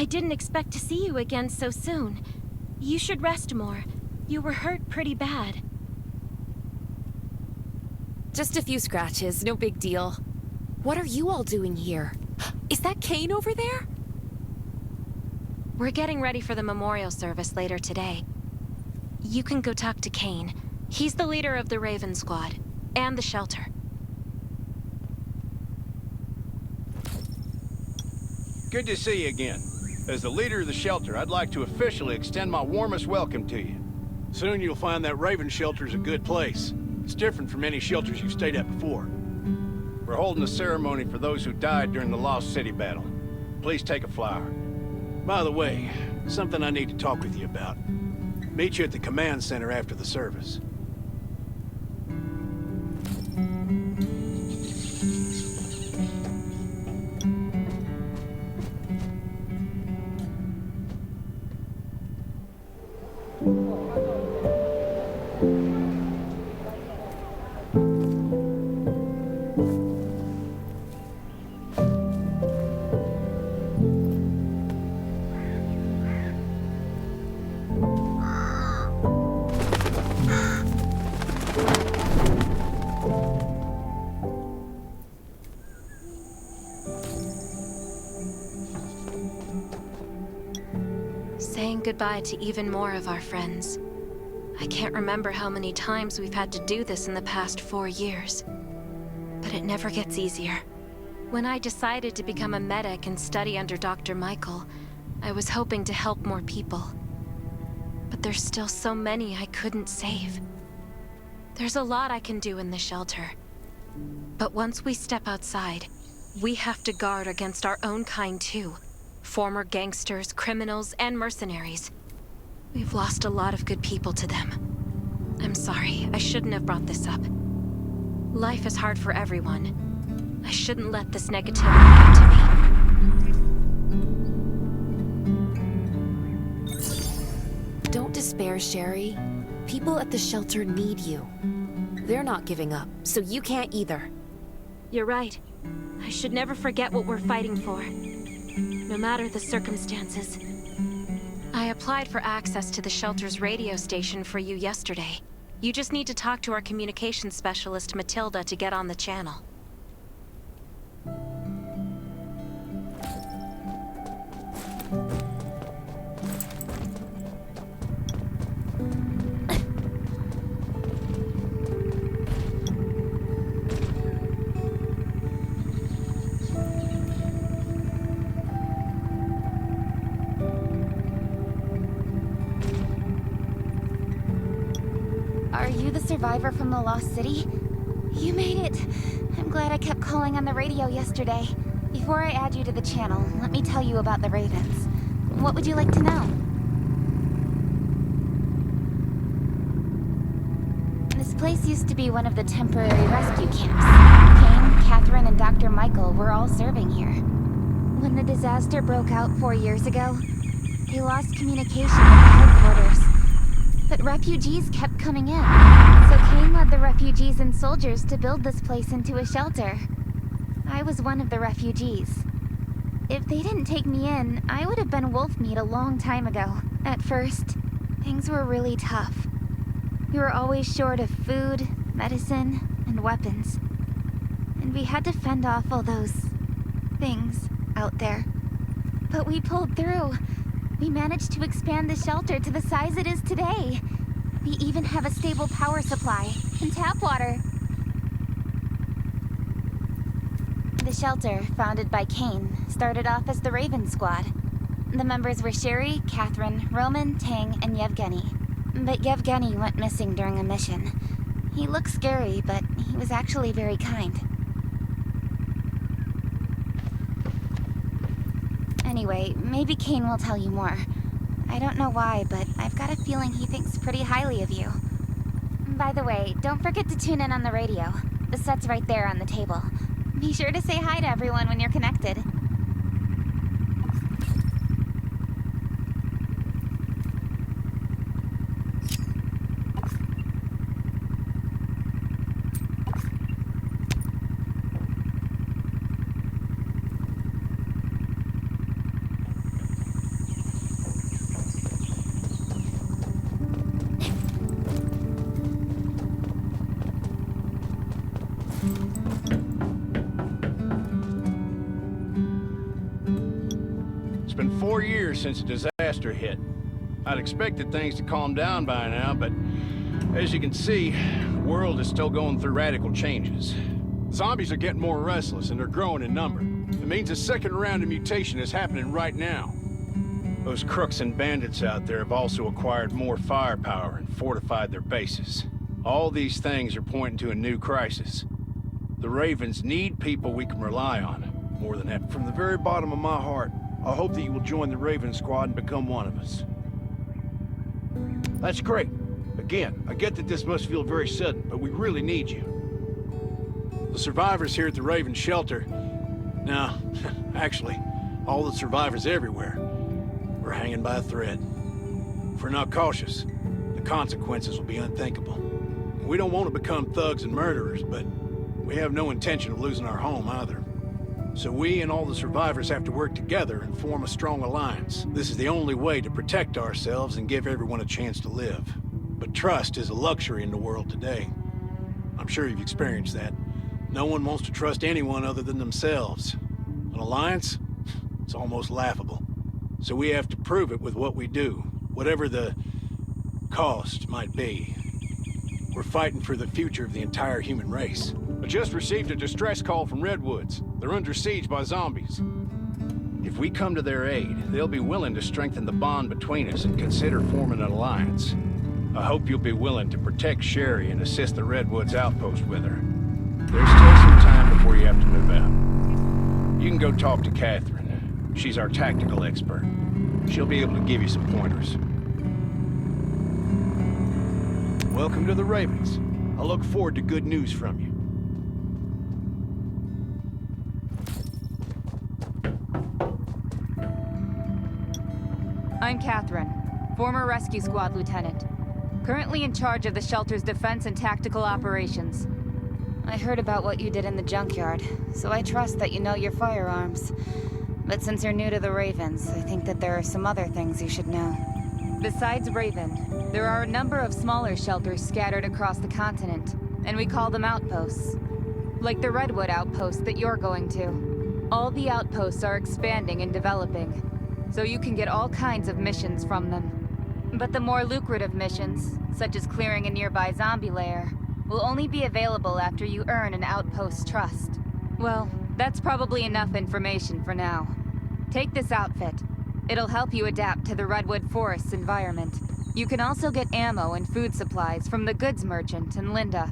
I didn't expect to see you again so soon. You should rest more. You were hurt pretty bad. Just a few scratches, no big deal. What are you all doing here? Is that Kane over there? We're getting ready for the memorial service later today. You can go talk to Kane. He's the leader of the Raven Squad, and the shelter. Good to see you again. As the leader of the shelter, I'd like to officially extend my warmest welcome to you. Soon you'll find that Raven shelter's a good place. It's different from any shelters you've stayed at before. We're holding a ceremony for those who died during the Lost City battle. Please take a flower. By the way, something I need to talk with you about. Meet you at the command center after the service. Saying goodbye to even more of our friends. I can't remember how many times we've had to do this in the past 4 years. But it never gets easier. When I decided to become a medic and study under Dr. Michael, I was hoping to help more people. But there's still so many I couldn't save. There's a lot I can do in the shelter. But once we step outside, we have to guard against our own kind too. Former gangsters, criminals, and mercenaries. We've lost a lot of good people to them. I'm sorry, I shouldn't have brought this up. Life is hard for everyone. I shouldn't let this negativity get to me. Don't despair, Sherry. People at the shelter need you. They're not giving up, so you can't either. You're right. I should never forget what we're fighting for. No matter the circumstances. I applied for access to the shelter's radio station for you yesterday. You just need to talk to our communications specialist, Matilda, to get on the channel. Are you the survivor from the Lost City? You made it! I'm glad I kept calling on the radio yesterday. Before I add you to the channel, let me tell you about the Ravens. What would you like to know? This place used to be one of the temporary rescue camps. Kane, Catherine, and Dr. Michael were all serving here. When the disaster broke out 4 years ago, they lost communication with the headquarters. But refugees kept coming in, so Kane led the refugees and soldiers to build this place into a shelter. I was one of the refugees. If they didn't take me in, I would have been wolf meat a long time ago. At first, things were really tough. We were always short of food, medicine, and weapons. And we had to fend off all those things out there. But we pulled through. We managed to expand the shelter to the size it is today. We even have a stable power supply and tap water. The shelter, founded by Kane, started off as the Raven Squad. The members were Sherry, Catherine, Roman, Tang, and Yevgeny. But Yevgeny went missing during a mission. He looked scary, but he was actually very kind. Anyway, maybe Kane will tell you more. I don't know why, but I've got a feeling he thinks pretty highly of you. By the way, don't forget to tune in on the radio. The set's right there on the table. Be sure to say hi to everyone when you're connected. years since the disaster hit. I'd expected things to calm down by now, but as you can see, the world is still going through radical changes. Zombies are getting more restless and they're growing in number. It means a second round of mutation is happening right now. Those crooks and bandits out there have also acquired more firepower and fortified their bases. All these things are pointing to a new crisis. The Ravens need people we can rely on, more than ever. From the very bottom of my heart, I hope that you will join the Raven Squad and become one of us. That's great. Again, I get that this must feel very sudden, but we really need you. The survivors here at the Raven Shelter... No, actually, all the survivors everywhere. We're hanging by a thread. If we're not cautious, the consequences will be unthinkable. We don't want to become thugs and murderers, but we have no intention of losing our home either. So we and all the survivors have to work together and form a strong alliance. This is the only way to protect ourselves and give everyone a chance to live. But trust is a luxury in the world today. I'm sure you've experienced that. No one wants to trust anyone other than themselves. An alliance? It's almost laughable. So we have to prove it with what we do, whatever the cost might be. We're fighting for the future of the entire human race. I just received a distress call from Redwoods. They're under siege by zombies. If we come to their aid, they'll be willing to strengthen the bond between us and consider forming an alliance. I hope you'll be willing to protect Sherry and assist the Redwoods outpost with her. There's still some time before you have to move out. You can go talk to Catherine. She's our tactical expert. She'll be able to give you some pointers. Welcome to the Ravens. I look forward to good news from you. I'm Catherine, former rescue squad lieutenant. Currently in charge of the shelter's defense and tactical operations. I heard about what you did in the junkyard, so I trust that you know your firearms. But since you're new to the Ravens, I think that there are some other things you should know. Besides Raven, there are a number of smaller shelters scattered across the continent, and we call them outposts. Like the Redwood outpost that you're going to. All the outposts are expanding and developing, so you can get all kinds of missions from them. But the more lucrative missions, such as clearing a nearby zombie lair, will only be available after you earn an outpost's trust. Well, that's probably enough information for now. Take this outfit. It'll help you adapt to the Redwood Forest's environment. You can also get ammo and food supplies from the goods merchant and Linda.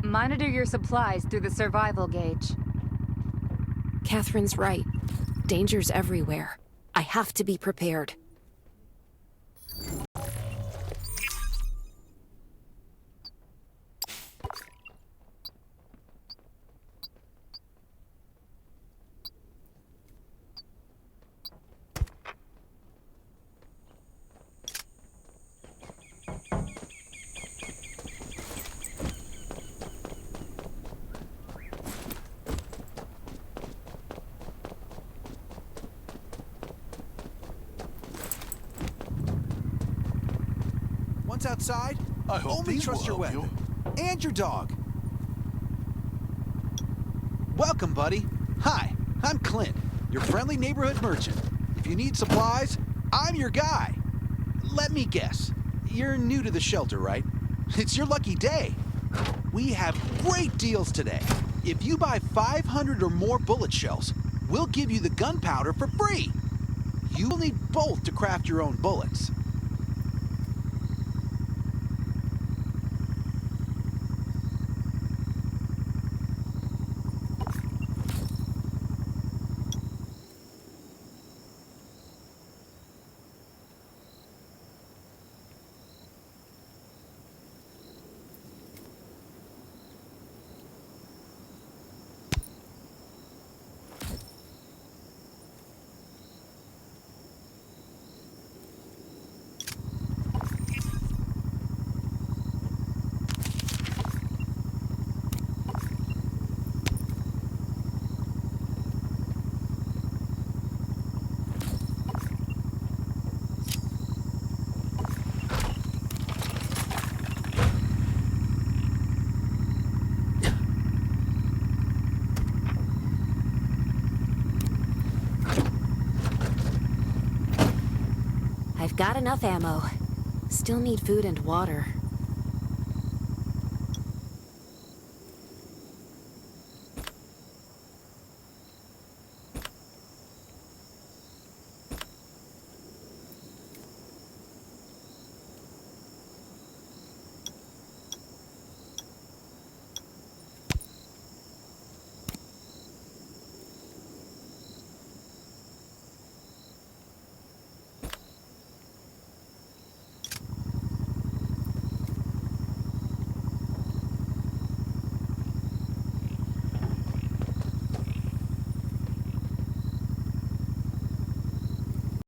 Monitor your supplies through the survival gauge. Catherine's right. Danger's everywhere. I have to be prepared. Once outside, I hope only these trust will your help weapon. And your dog. Welcome, buddy. Hi, I'm Clint, your friendly neighborhood merchant. If you need supplies, I'm your guy. Let me guess. You're new to the shelter, right? It's your lucky day. We have great deals today. If you buy 500 or more bullet shells, we'll give you the gunpowder for free. You will need both to craft your own bullets. I've got enough ammo. Still need food and water.